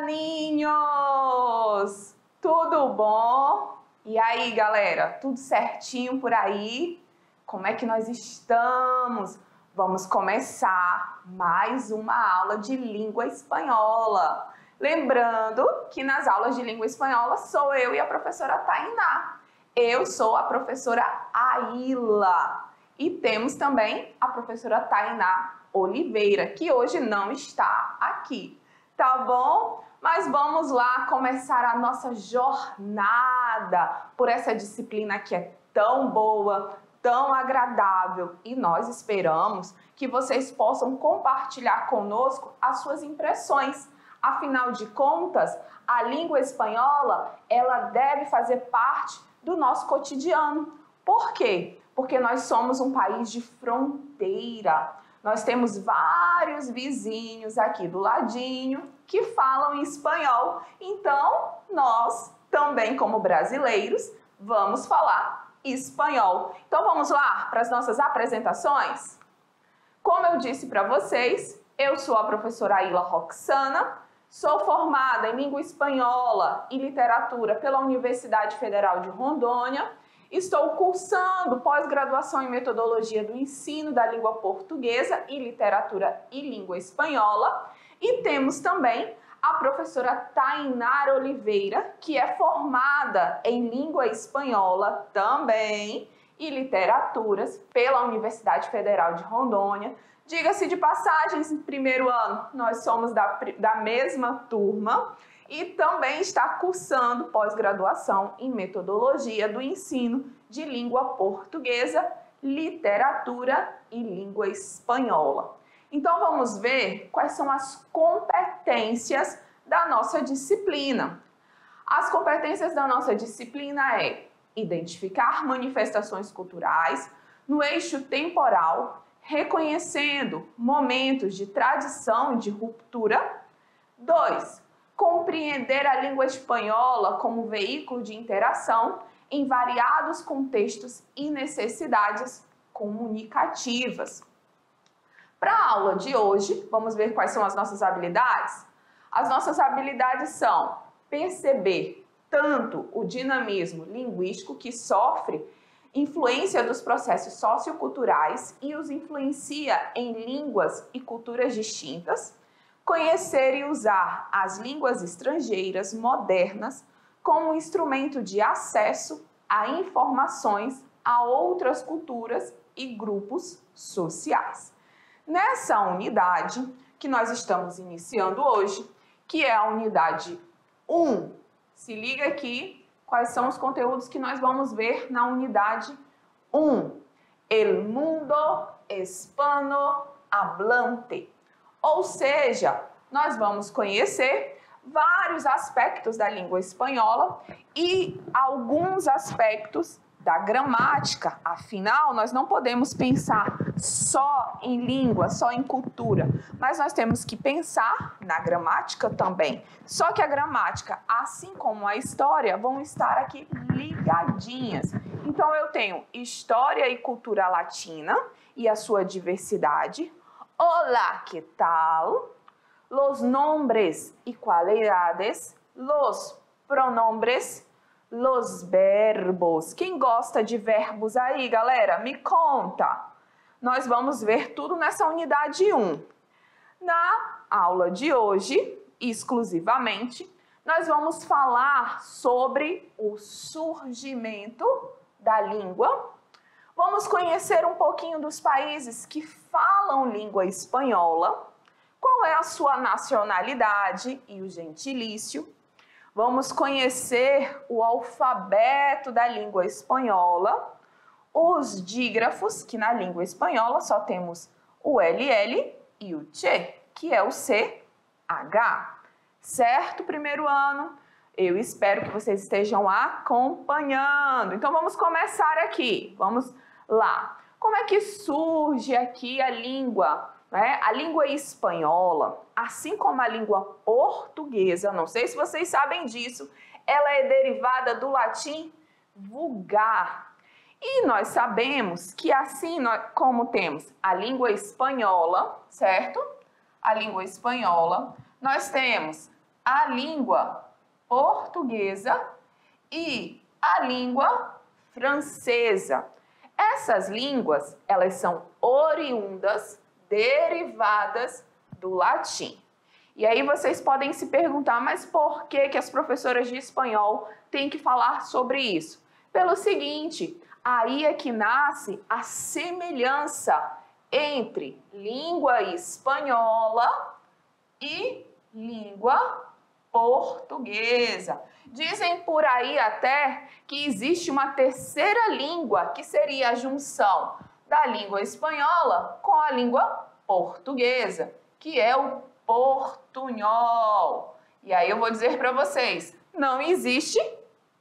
Ninhos! Tudo bom? E aí, galera, tudo certinho por aí? Como é que nós estamos? Vamos começar mais uma aula de língua espanhola. Lembrando que nas aulas de língua espanhola sou eu e a professora Tainá. Eu sou a professora Aila. E temos também a professora Tainá Oliveira, que hoje não está aqui. Tá bom? Mas vamos lá começar a nossa jornada por essa disciplina que é tão boa, tão agradável, e nós esperamos que vocês possam compartilhar conosco as suas impressões. Afinal de contas, a língua espanhola, ela deve fazer parte do nosso cotidiano. Por quê? Porque nós somos um país de fronteira. Nós temos vários vizinhos aqui do ladinho que falam espanhol. Então, nós também, como brasileiros, vamos falar espanhol. Então, vamos lá para as nossas apresentações? Como eu disse para vocês, eu sou a professora Aila Roxana, sou formada em língua espanhola e literatura pela Universidade Federal de Rondônia. Estou cursando pós-graduação em metodologia do ensino da língua portuguesa e literatura e língua espanhola. E temos também a professora Tainara Oliveira, que é formada em língua espanhola também e literaturas pela Universidade Federal de Rondônia. Diga-se de passagens, em primeiro ano, nós somos da mesma turma. E também está cursando pós-graduação em metodologia do ensino de língua portuguesa, literatura e língua espanhola. Então vamos ver quais são as competências da nossa disciplina. As competências da nossa disciplina é identificar manifestações culturais no eixo temporal, reconhecendo momentos de tradição e de ruptura. 2. Compreender a língua espanhola como veículo de interação em variados contextos e necessidades comunicativas. Para a aula de hoje, vamos ver quais são as nossas habilidades? As nossas habilidades são perceber tanto o dinamismo linguístico que sofre influência dos processos socioculturais e os influencia em línguas e culturas distintas, conhecer e usar as línguas estrangeiras modernas como instrumento de acesso a informações a outras culturas e grupos sociais. Nessa unidade que nós estamos iniciando hoje, que é a unidade 1, se liga aqui quais são os conteúdos que nós vamos ver na unidade 1. El mundo hispanohablante. Ou seja, nós vamos conhecer vários aspectos da língua espanhola e alguns aspectos da gramática. Afinal, nós não podemos pensar só em língua, só em cultura, mas nós temos que pensar na gramática também. Só que a gramática, assim como a história, vão estar aqui ligadinhas. Então, eu tenho história e cultura latina e a sua diversidade. Hola, ¿qué tal? Los nombres y cualidades, los pronombres, los verbos. Quem gosta de verbos aí, galera? Me conta. Nós vamos ver tudo nessa unidade 1. Na aula de hoje, exclusivamente, nós vamos falar sobre o surgimento da língua. Vamos conhecer um pouquinho dos países que falam língua espanhola, qual é a sua nacionalidade e o gentilício. Vamos conhecer o alfabeto da língua espanhola, os dígrafos, que na língua espanhola só temos o LL e o CH, que é o CH. Certo, primeiro ano? Eu espero que vocês estejam acompanhando. Então vamos começar aqui. Vamos lá. Como é que surge aqui a língua? A língua espanhola, assim como a língua portuguesa, não sei se vocês sabem disso, ela é derivada do latim vulgar. E nós sabemos que assim como temos a língua espanhola, certo? A língua espanhola, nós temos a língua portuguesa e a língua francesa. Essas línguas, elas são oriundas, derivadas do latim. E aí vocês podem se perguntar, mas por que que as professoras de espanhol têm que falar sobre isso? Pelo seguinte, aí é que nasce a semelhança entre língua espanhola e língua portuguesa. Dizem por aí até que existe uma terceira língua, que seria a junção da língua espanhola com a língua portuguesa, que é o portunhol. E aí eu vou dizer para vocês, não existe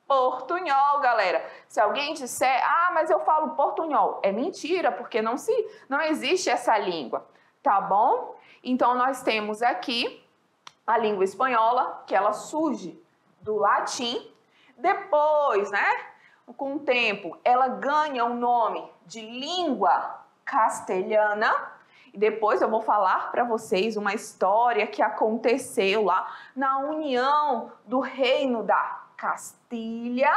portunhol, galera. Se alguém disser, mas eu falo portunhol, é mentira, porque não existe essa língua, tá bom? Então nós temos aqui a língua espanhola, que ela surge do latim. Depois, com o tempo, ela ganha o nome de língua castelhana. E depois eu vou falar para vocês uma história que aconteceu lá na união do reino da Castilha,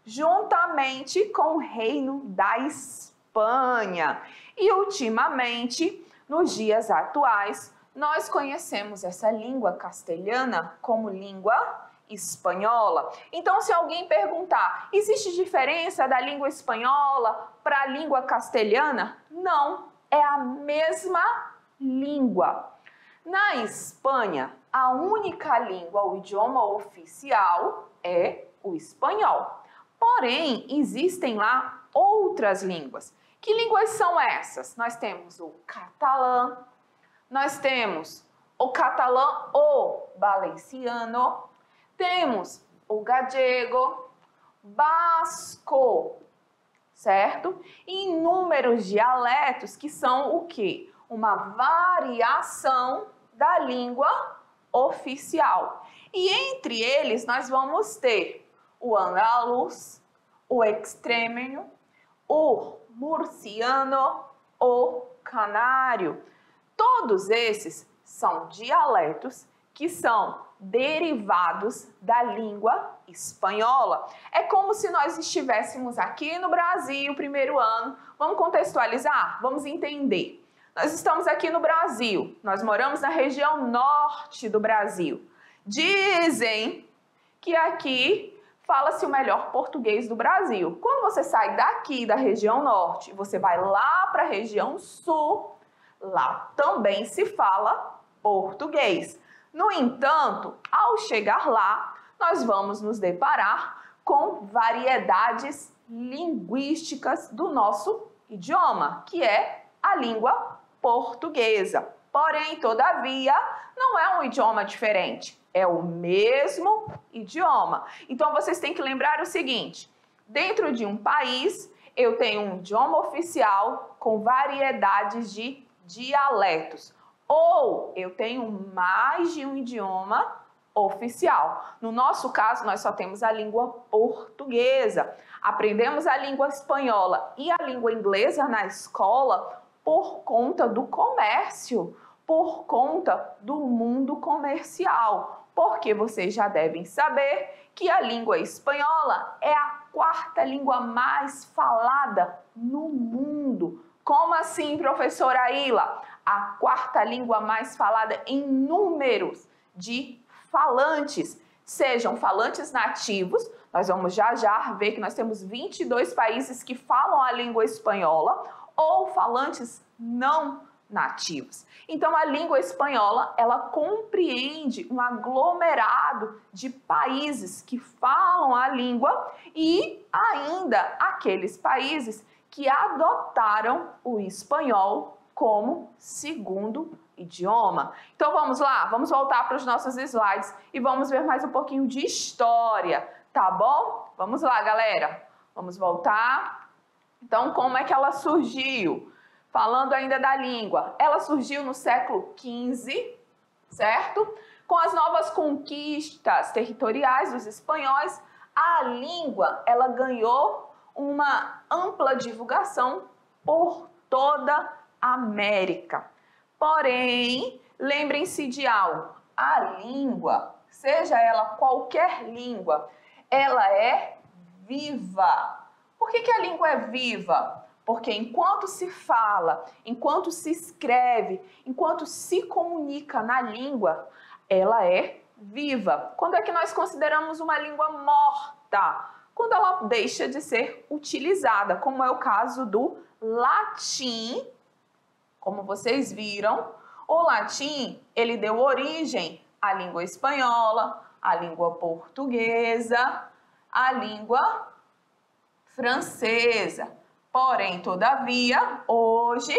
juntamente com o reino da Espanha. E ultimamente, nos dias atuais, nós conhecemos essa língua castelhana como língua espanhola. Então, se alguém perguntar, existe diferença da língua espanhola para a língua castelhana? Não, é a mesma língua. Na Espanha, a única língua, o idioma oficial é o espanhol. Porém, existem lá outras línguas. Que línguas são essas? Nós temos o catalã, nós temos o catalã ou valenciano, temos o gallego, basco, certo? E inúmeros dialetos que são o quê? Uma variação da língua oficial. E entre eles nós vamos ter o andaluz, o extremeño, o murciano, o canário. Todos esses são dialetos que são derivados da língua espanhola. É como se nós estivéssemos aqui no Brasil, primeiro ano. Vamos contextualizar? Vamos entender. Nós estamos aqui no Brasil, nós moramos na região norte do Brasil. Dizem que aqui fala-se o melhor português do Brasil. Quando você sai daqui da região norte, você vai lá para a região sul, lá também se fala português. No entanto, ao chegar lá, nós vamos nos deparar com variedades linguísticas do nosso idioma, que é a língua portuguesa. Porém, todavia, não é um idioma diferente, é o mesmo idioma. Então, vocês têm que lembrar o seguinte, dentro de um país, eu tenho um idioma oficial com variedades de dialetos. Ou eu tenho mais de um idioma oficial. No nosso caso, nós só temos a língua portuguesa. Aprendemos a língua espanhola e a língua inglesa na escola por conta do comércio, por conta do mundo comercial. Porque vocês já devem saber que a língua espanhola é a quarta língua mais falada no mundo. Como assim, professora Aila? A quarta língua mais falada em números de falantes, sejam falantes nativos, nós vamos já ver que nós temos 22 países que falam a língua espanhola, ou falantes não nativos. Então, a língua espanhola, ela compreende um aglomerado de países que falam a língua e ainda aqueles países que adotaram o espanhol como segundo idioma. Então vamos lá, vamos voltar para os nossos slides e vamos ver mais um pouquinho de história, tá bom? Vamos lá, galera. Vamos voltar. Então, como é que ela surgiu? Falando ainda da língua, ela surgiu no século XV, certo? Com as novas conquistas territoriais dos espanhóis, a língua, ela ganhou uma ampla divulgação por toda a América. Porém, lembrem-se de algo, a língua seja ela qualquer língua, ela é viva. Por que a língua é viva? Porque enquanto se fala, enquanto se escreve, enquanto se comunica na língua, ela é viva. Quando é que nós consideramos uma língua morta? Quando ela deixa de ser utilizada, como é o caso do latim. Como vocês viram, o latim, ele deu origem à língua espanhola, à língua portuguesa, à língua francesa. Porém, todavia, hoje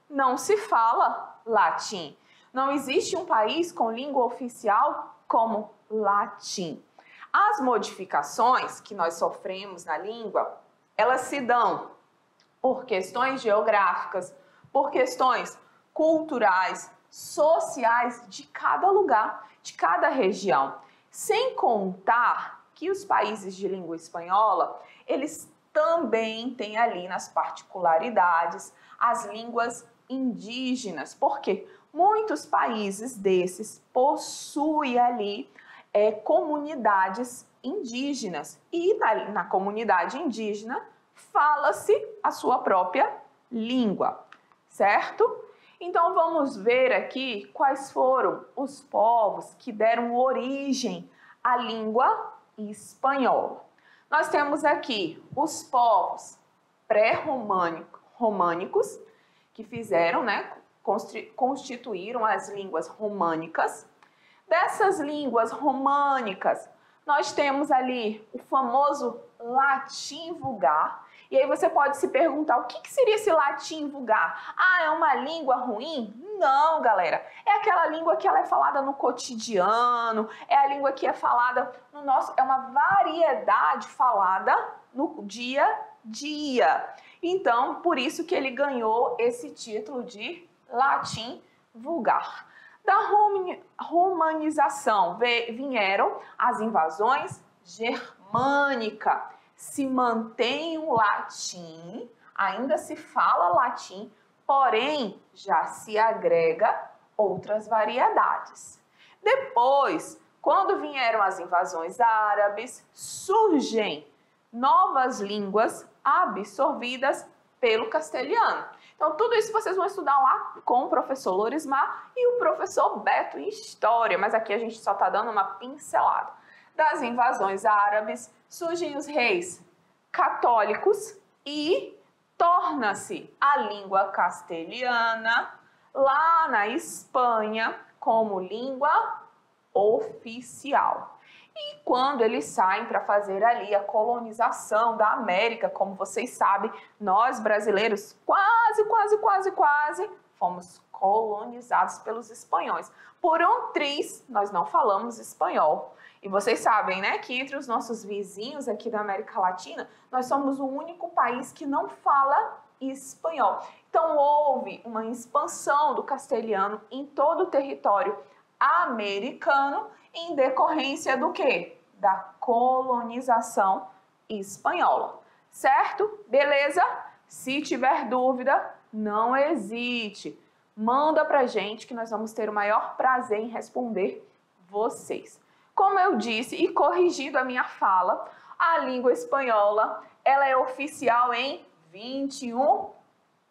não se fala latim. Não existe um país com língua oficial como latim. As modificações que nós sofremos na língua, elas se dão por questões geográficas, por questões culturais, sociais de cada lugar, de cada região. Sem contar que os países de língua espanhola, eles também têm ali nas particularidades as línguas indígenas, porque muitos países desses possuem ali comunidades indígenas e na comunidade indígena fala-se a sua própria língua, certo? Então vamos ver aqui quais foram os povos que deram origem à língua espanhola. Nós temos aqui os povos pré-românicos, que fizeram, constituíram as línguas românicas. Dessas línguas românicas, nós temos ali o famoso latim vulgar. E aí você pode se perguntar, o que seria esse latim vulgar? Ah, é uma língua ruim? Não, galera. É aquela língua que ela é falada no cotidiano, é a língua que é falada no nosso... É uma variedade falada no dia a dia. Então, por isso que ele ganhou esse título de latim vulgar. Da romanização vieram as invasões germânicas. Se mantém o latim, ainda se fala latim, porém já se agrega outras variedades. Depois, quando vieram as invasões árabes, surgem novas línguas absorvidas pelo castelhano. Então, tudo isso vocês vão estudar lá com o professor Lorismar e o professor Beto em História, mas aqui a gente só está dando uma pincelada. Das invasões árabes, surgem os reis católicos e torna-se a língua castelhana lá na Espanha como língua oficial. E quando eles saem para fazer ali a colonização da América, como vocês sabem, nós brasileiros quase fomos colonizados pelos espanhóis. Por um triz, nós não falamos espanhol. E vocês sabem, né, que entre os nossos vizinhos aqui da América Latina, nós somos o único país que não fala espanhol. Então, houve uma expansão do castelhano em todo o território americano em decorrência do quê? Da colonização espanhola. Certo? Beleza? Se tiver dúvida, não hesite. Manda pra gente que nós vamos ter o maior prazer em responder vocês. Como eu disse, e corrigindo a minha fala, a língua espanhola ela é oficial em 21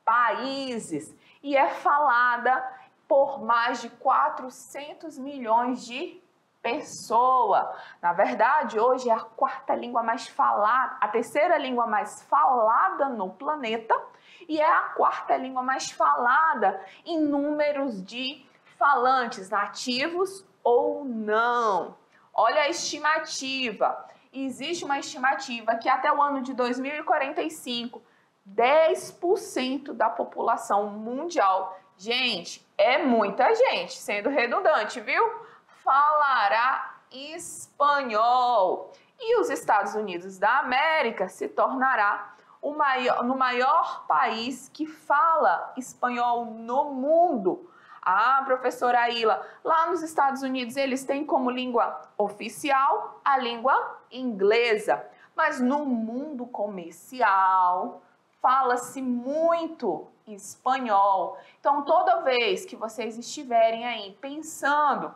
países e é falada por mais de 400 milhões de pessoas. Na verdade, hoje é a quarta língua mais falada, a terceira língua mais falada no planeta e é a quarta língua mais falada em números de falantes nativos ou não. Olha a estimativa. Existe uma estimativa que até o ano de 2045, 10% da população mundial, gente, é muita gente, sendo redundante, viu? Falará espanhol. E os Estados Unidos da América se tornará no maior país que fala espanhol no mundo. Ah, professora Aila, lá nos Estados Unidos eles têm como língua oficial a língua inglesa, mas no mundo comercial fala-se muito espanhol. Então, toda vez que vocês estiverem aí pensando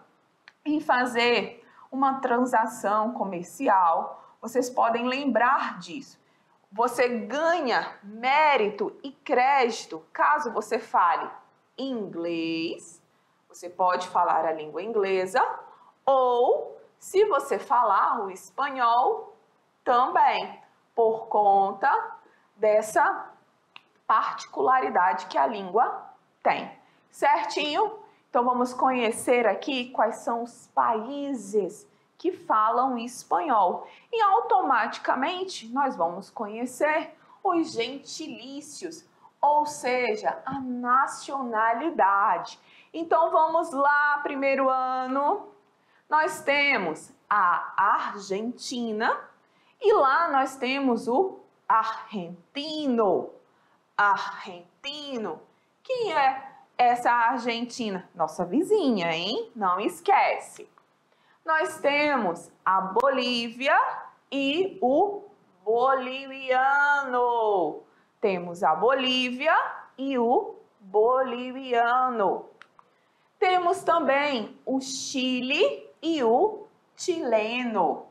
em fazer uma transação comercial, vocês podem lembrar disso. Você ganha mérito e crédito caso você fale inglês, você pode falar a língua inglesa, ou se você falar o espanhol também, por conta dessa particularidade que a língua tem. Certinho? Então vamos conhecer aqui quais são os países que falam espanhol. E automaticamente nós vamos conhecer os gentilícios, ou seja, a nacionalidade. Então vamos lá, primeiro ano. Nós temos a Argentina e lá nós temos o argentino. Argentino. Quem é essa Argentina? Nossa vizinha, hein? Não esquece. Nós temos a Bolívia e o boliviano. Temos a Bolívia e o boliviano. Temos também o Chile e o chileno.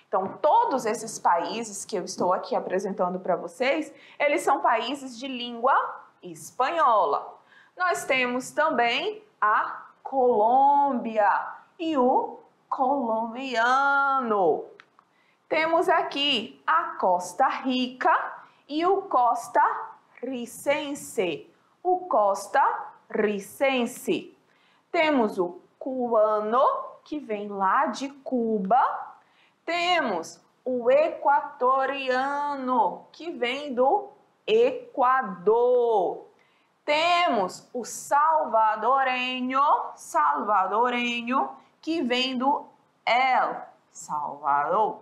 Então, todos esses países que eu estou aqui apresentando para vocês, eles são países de língua espanhola. Nós temos também a Colômbia e o colombiano. Temos aqui a Costa Rica e o costarricense. O costarricense. Temos o cubano, que vem lá de Cuba. Temos o equatoriano, que vem do Equador. Temos o salvadorenho, que vem do El Salvador,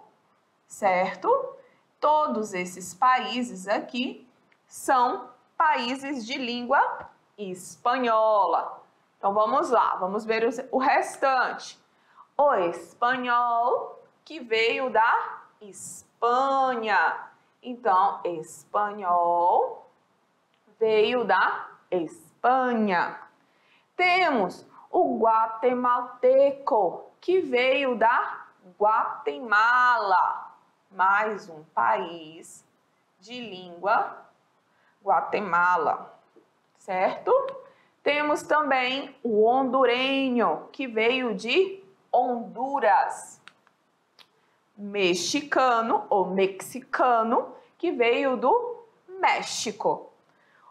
certo? Todos esses países aqui são países de língua espanhola. Então vamos lá, vamos ver o restante. O espanhol, que veio da Espanha. Então, espanhol veio da Espanha. Temos o guatemalteco, que veio da Guatemala. Mais um país de língua Guatemala, certo? Temos também o hondurenho, que veio de Honduras. Mexicano ou mexicano, que veio do México.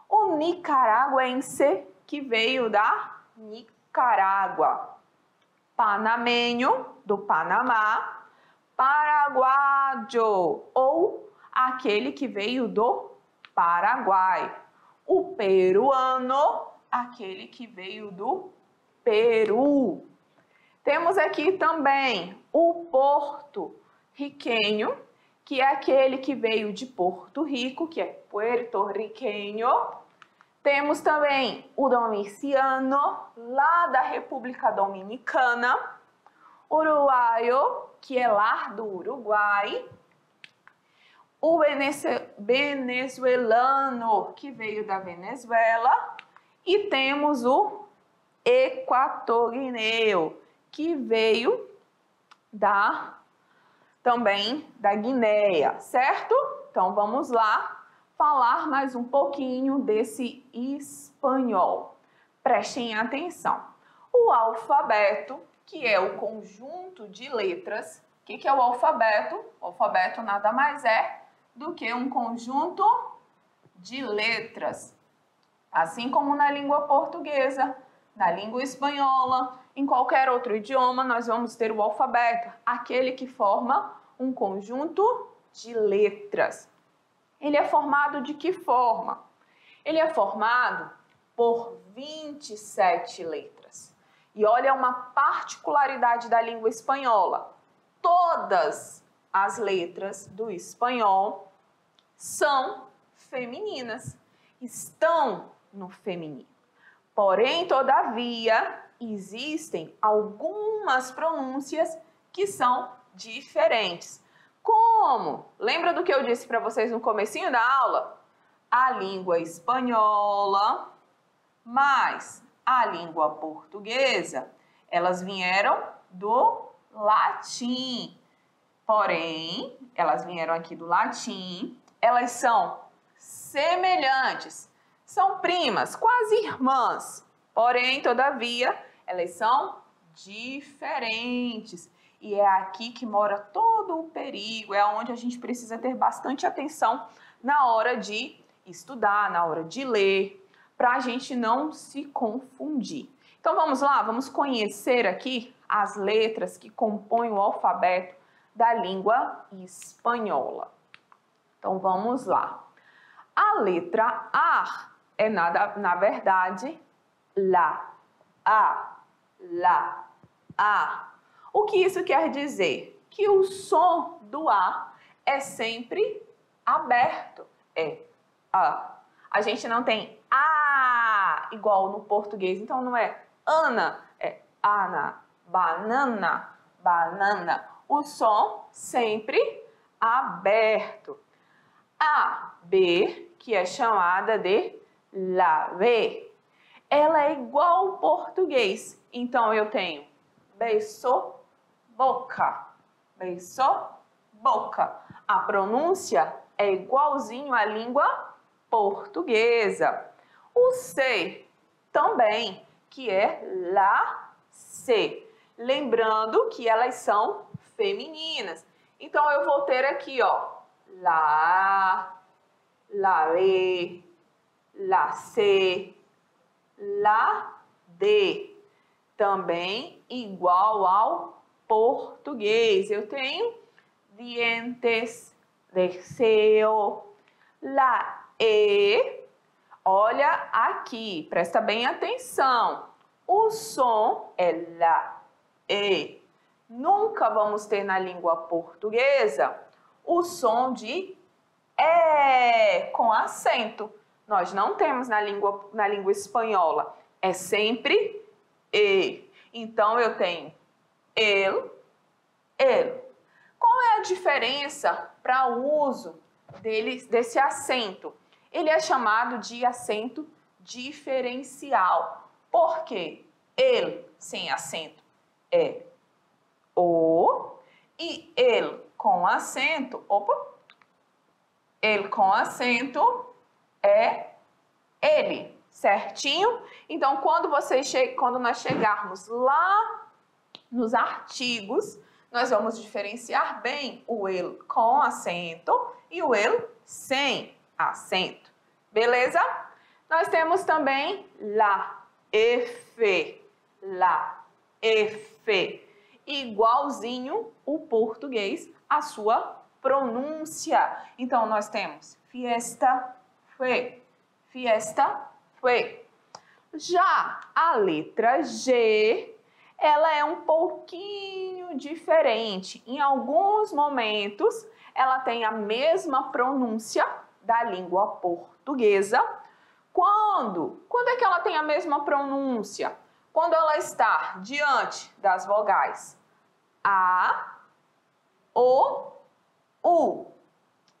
O nicaragüense, que veio da Nicarágua. Panamenho, do Panamá. Paraguaio, ou aquele que veio do Paraguai. O peruano, aquele que veio do Peru. Temos aqui também o porto-riquenho, que é aquele que veio de Porto Rico, que é puerto-riquenho. Temos também o domiciano, lá da República Dominicana. Uruguaio, que é lá do Uruguai. O venezuelano, que veio da Venezuela. E temos o equatoguineu, que veio também da Guinéia, certo? Então vamos lá falar mais um pouquinho desse espanhol. Prestem atenção. O alfabeto, que é o conjunto de letras. O que é o alfabeto? O alfabeto nada mais é do que um conjunto de letras. Assim como na língua portuguesa, na língua espanhola, em qualquer outro idioma, nós vamos ter o alfabeto, aquele que forma um conjunto de letras. Ele é formado de que forma? Ele é formado por 27 letras. E olha uma particularidade da língua espanhola. Todas as letras do espanhol são femininas, estão no feminino. Porém, todavia, existem algumas pronúncias que são diferentes. Como? Lembra do que eu disse para vocês no comecinho da aula? A língua espanhola mais a língua portuguesa, elas vieram do latim. Porém, elas vieram aqui do latim, elas são semelhantes, são primas, quase irmãs. Porém, todavia, elas são diferentes. E é aqui que mora todo o perigo, é onde a gente precisa ter bastante atenção na hora de estudar, na hora de ler, para a gente não se confundir. Então vamos lá, vamos conhecer aqui as letras que compõem o alfabeto da língua espanhola. Então vamos lá. A letra A é na verdade lá, lá, A. O que isso quer dizer? Que o som do A é sempre aberto, é A. A gente não tem A igual no português, então não é Ana, é Ana, banana, banana. O som sempre aberto. A, B, que é chamada de la B, ela é igual ao português. Então, eu tenho beso, boca, beso, boca. A pronúncia é igualzinho à língua portuguesa. O C também, que é la C. Lembrando que elas são femininas. Então, eu vou ter aqui, ó, la, la B, la C, la D. Também igual ao português. Eu tenho dientes, deseo, la E. Olha aqui, presta bem atenção. O som é la E. Nunca vamos ter na língua portuguesa o som de E com acento. Nós não temos na língua espanhola. É sempre E. Então, eu tenho el. Qual é a diferença para o uso desse acento? Ele é chamado de acento diferencial. Por quê? El sem acento é O e el com acento, ele com acento é ele, certinho? Então, quando nós chegarmos lá nos artigos, nós vamos diferenciar bem o ele com acento e o ele sem acento, beleza? Nós temos também la, F, igualzinho o português, a sua pronúncia. Então, nós temos fiesta, fue, fiesta, fue. Já a letra G, ela é um pouquinho diferente. Em alguns momentos, ela tem a mesma pronúncia da língua portuguesa. Quando é que ela tem a mesma pronúncia? Quando ela está diante das vogais A, O, U.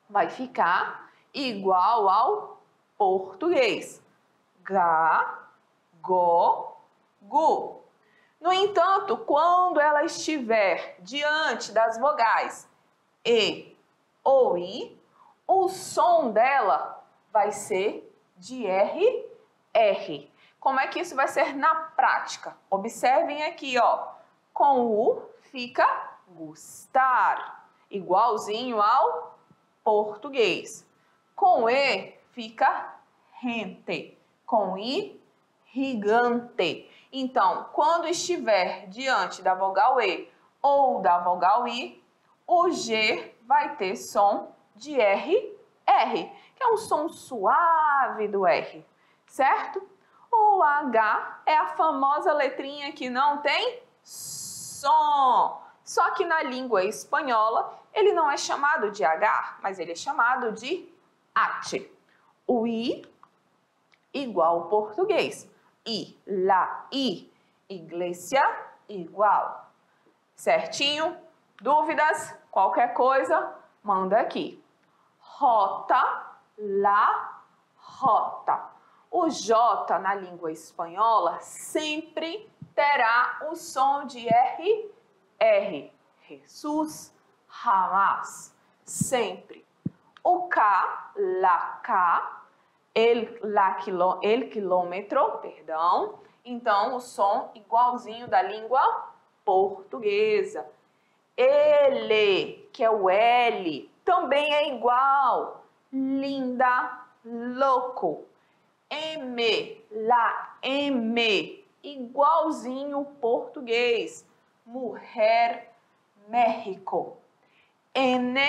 Vai ficar igual ao português. Ga, go, gu. No entanto, quando ela estiver diante das vogais E ou I, o som dela vai ser de R. Como é que isso vai ser na prática? Observem aqui, ó. Com U fica gustar, igualzinho ao português. Com E fica gente. Com I, gigante. Então, quando estiver diante da vogal E ou da vogal I, o G vai ter som de R, que é um som suave do R, certo? O H é a famosa letrinha que não tem som. Só que na língua espanhola, ele não é chamado de H, mas ele é chamado de H. O I, igual ao português. I, la, I. Iglesia, igual. Certinho? Dúvidas? Qualquer coisa, manda aqui. Rota, la, rota. O J na língua espanhola sempre terá o som de R, R, Jesus, jamás, sempre. O K, la K, el quilômetro, perdão. Então, o som igualzinho da língua portuguesa. Ele, que é o L, também é igual. Linda, louco. M, la M, igualzinho português. Mulher, México. N,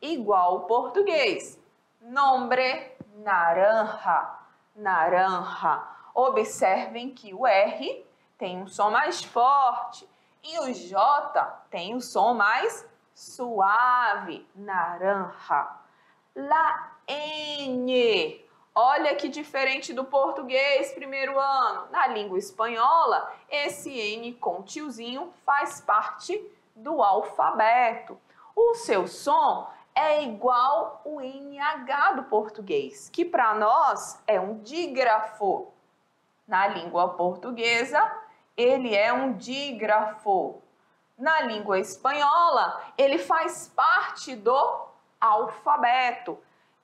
igual português. Nombre, naranja, naranja. Observem que o R tem um som mais forte e o J tem um som mais suave, naranja. La N, olha que diferente do português primeiro ano. Na língua espanhola, esse N com tiozinho faz parte do alfabeto. O seu som é igual o NH do português, que para nós é um dígrafo. Na língua portuguesa, ele é um dígrafo. Na língua espanhola, ele faz parte do alfabeto.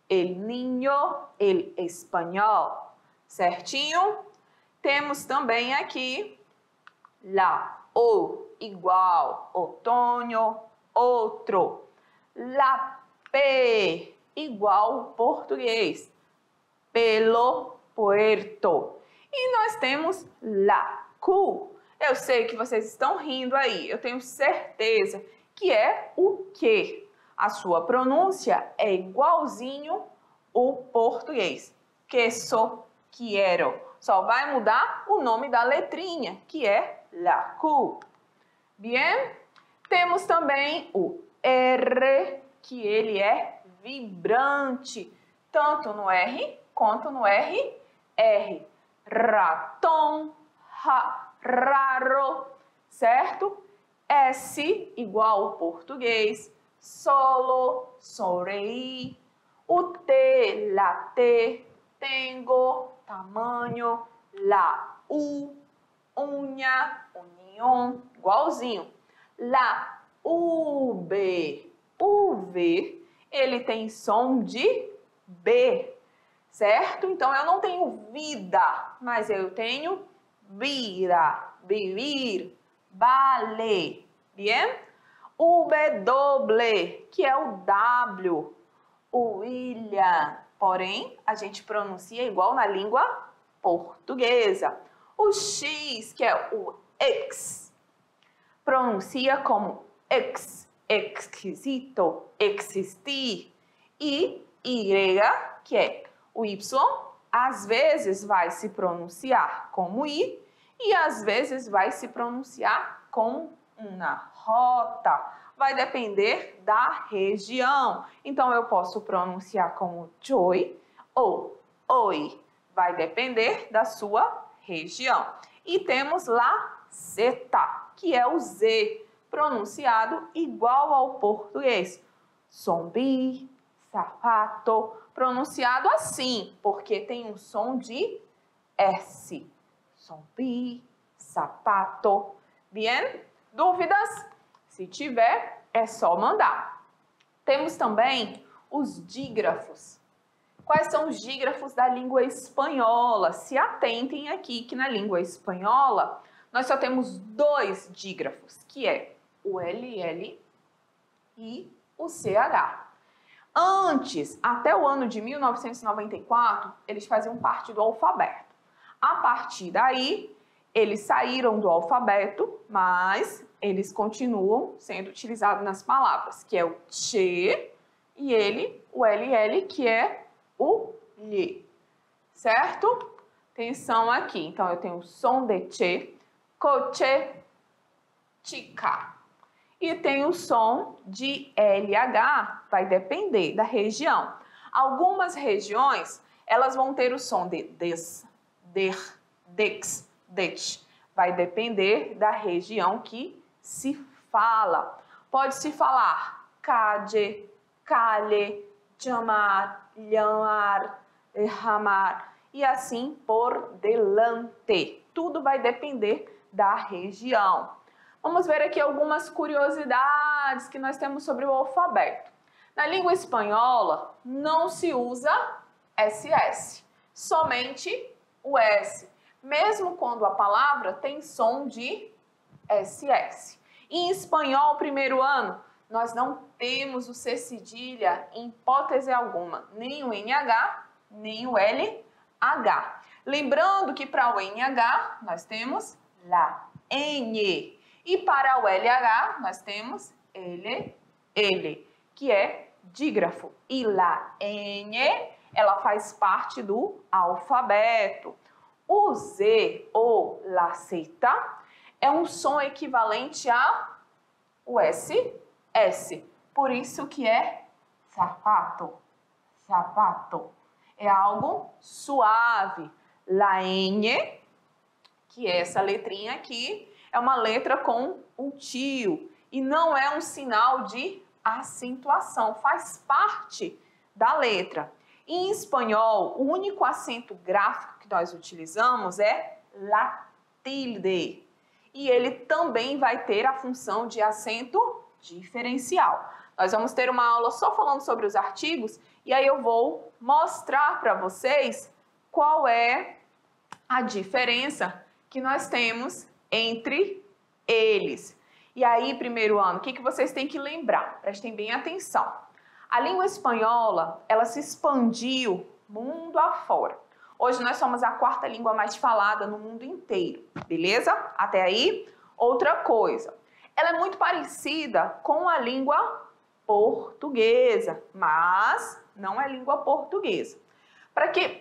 El niño, el espanhol. Certinho? Temos também aqui la O, igual, outono, outro. La P, igual português, pelo, puerto. E nós temos la Q. Eu sei que vocês estão rindo aí, eu tenho certeza que é o quê? A sua pronúncia é igualzinho o português. Queso, quiero. Só vai mudar o nome da letrinha, que é la Q. Bien? Temos também o R, que ele é vibrante, tanto no R quanto no R. Raton, raro, certo? S, igual ao português. Solo, sorei. O T, late. Tengo, tamanho. La U, unha, união, igualzinho. La UV, ele tem som de B, certo? Então, eu não tenho vida, mas eu tenho vida, vivir, vale, bien? W, que é o W, o William, porém, a gente pronuncia igual na língua portuguesa. O X, que é o X, pronuncia como ex, exquisito, existir. E Y, que é o Y, às vezes vai se pronunciar como I e às vezes vai se pronunciar com uma rota. Vai depender da região. Então, eu posso pronunciar como joy ou oi. Vai depender da sua região. E temos lá Z, que é o Z, pronunciado igual ao português. Zumbi, sapato, pronunciado assim, porque tem um som de S. Zumbi, sapato. Bien? Dúvidas? Se tiver, é só mandar. Temos também os dígrafos. Quais são os dígrafos da língua espanhola? Se atentem aqui que na língua espanhola nós só temos dois dígrafos, que é o LL e o CH. Antes, até o ano de 1994, eles faziam parte do alfabeto. A partir daí, eles saíram do alfabeto, mas eles continuam sendo utilizados nas palavras, que é o che e o LL, que é o lhe, certo? Atenção aqui. Então, eu tenho o som de che, coche, chica. E tem o som de LH, vai depender da região. Algumas regiões, elas vão ter o som de des, der, dex, det. Vai depender da região que se fala. Pode-se falar calle, calle, chamar, llamar, derramar e assim por delante. Tudo vai depender da região. Vamos ver aqui algumas curiosidades que nós temos sobre o alfabeto. Na língua espanhola, não se usa SS, somente o S, mesmo quando a palavra tem som de SS. Em espanhol, primeiro ano, nós não temos o C cedilha em hipótese alguma, nem o NH, nem o LH. Lembrando que para o NH nós temos la, N. E para o LH nós temos L, que é dígrafo. E la N, ela faz parte do alfabeto. O Z ou la Z é um som equivalente a o S. Por isso que é sapato, sapato. É algo suave. La N, que é essa letrinha aqui, é uma letra com um tio e não é um sinal de acentuação, faz parte da letra. Em espanhol, o único acento gráfico que nós utilizamos é la tilde e ele também vai ter a função de acento diferencial. Nós vamos ter uma aula só falando sobre os artigos e aí eu vou mostrar para vocês qual é a diferença que nós temos entre eles. E aí, primeiro ano, o que vocês têm que lembrar? Prestem bem atenção. A língua espanhola, ela se expandiu mundo afora. Hoje nós somos a quarta língua mais falada no mundo inteiro, beleza? Até aí, outra coisa. Ela é muito parecida com a língua portuguesa, mas não é língua portuguesa.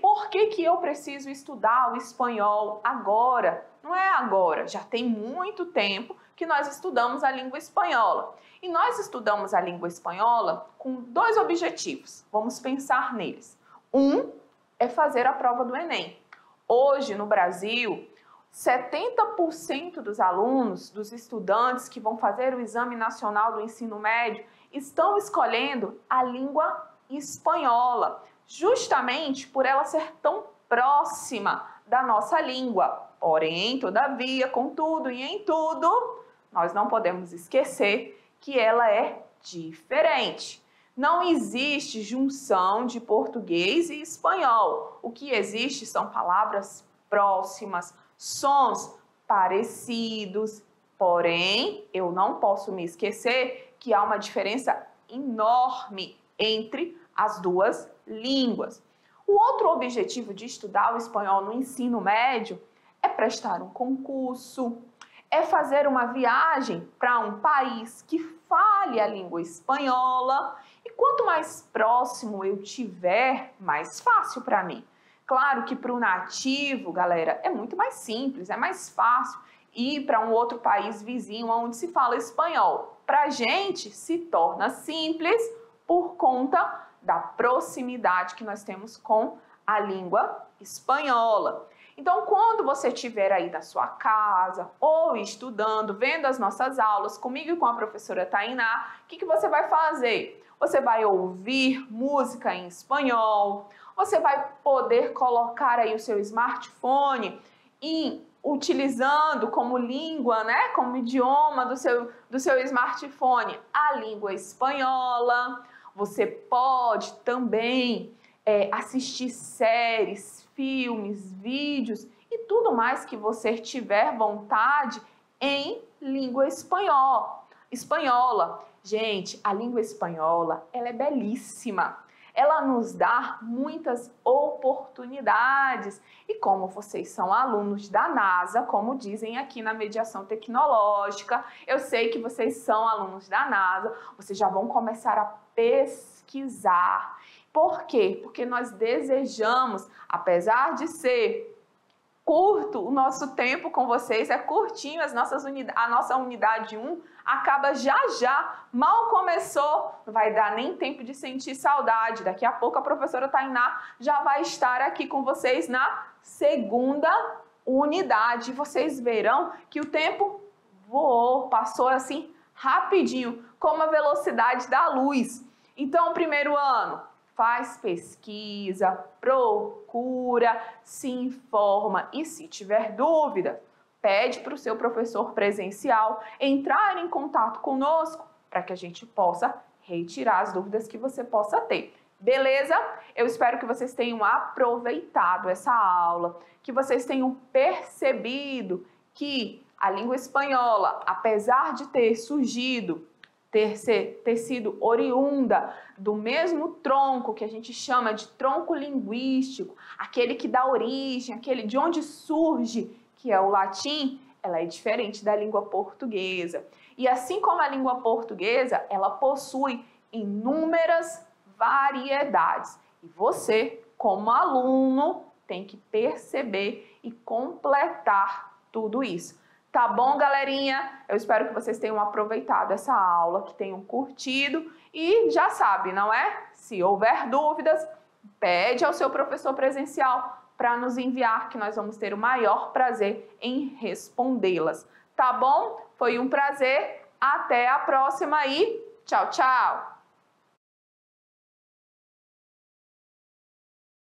Por que eu preciso estudar o espanhol agora? Não é agora, já tem muito tempo que nós estudamos a língua espanhola. E nós estudamos a língua espanhola com dois objetivos. Vamos pensar neles. Um é fazer a prova do Enem. Hoje, no Brasil, 70% dos alunos, dos estudantes que vão fazer o Exame Nacional do Ensino Médio, estão escolhendo a língua espanhola, justamente por ela ser tão próxima da nossa língua. Porém, todavia, contudo e em tudo, nós não podemos esquecer que ela é diferente. Não existe junção de português e espanhol. O que existe são palavras próximas, sons parecidos. Porém, eu não posso me esquecer que há uma diferença enorme entre as duas línguas. O outro objetivo de estudar o espanhol no ensino médio é prestar um concurso, é fazer uma viagem para um país que fale a língua espanhola. E quanto mais próximo eu tiver, mais fácil para mim. Claro que para o nativo, galera, é muito mais simples, é mais fácil ir para um outro país vizinho onde se fala espanhol. Para a gente se torna simples por conta da proximidade que nós temos com a língua espanhola. Então, quando você estiver aí na sua casa ou estudando, vendo as nossas aulas comigo e com a professora Tainá, o que você vai fazer? Você vai ouvir música em espanhol, você vai poder colocar aí o seu smartphone e utilizando como língua, né, como idioma do seu smartphone a língua espanhola. Você pode também assistir séries, filmes, vídeos e tudo mais que você tiver vontade em língua espanhola. Gente, a língua espanhola, ela é belíssima. Ela nos dá muitas oportunidades. E como vocês são alunos da NASA, como dizem aqui na mediação tecnológica, eu sei que vocês são alunos da NASA, vocês já vão começar a pesquisar. Por quê? Porque nós desejamos, apesar de ser curto o nosso tempo com vocês, é curtinho, a nossa unidade 1 acaba já, mal começou, não vai dar nem tempo de sentir saudade. Daqui a pouco a professora Tainá já vai estar aqui com vocês na segunda unidade. Vocês verão que o tempo voou, passou assim rapidinho, como a velocidade da luz. Então, primeiro ano, faz pesquisa, procura, se informa e se tiver dúvida, pede para o seu professor presencial entrar em contato conosco para que a gente possa retirar as dúvidas que você possa ter. Beleza? Eu espero que vocês tenham aproveitado essa aula, que vocês tenham percebido que a língua espanhola, apesar de ter surgido, ter sido oriunda do mesmo tronco que a gente chama de tronco linguístico, aquele que dá origem, aquele de onde surge, que é o latim, ela é diferente da língua portuguesa. E assim como a língua portuguesa, ela possui inúmeras variedades. E você, como aluno, tem que perceber e completar tudo isso. Tá bom, galerinha? Eu espero que vocês tenham aproveitado essa aula, que tenham curtido e já sabe, não é? Se houver dúvidas, pede ao seu professor presencial para nos enviar, que nós vamos ter o maior prazer em respondê-las. Tá bom? Foi um prazer. Até a próxima e tchau, tchau!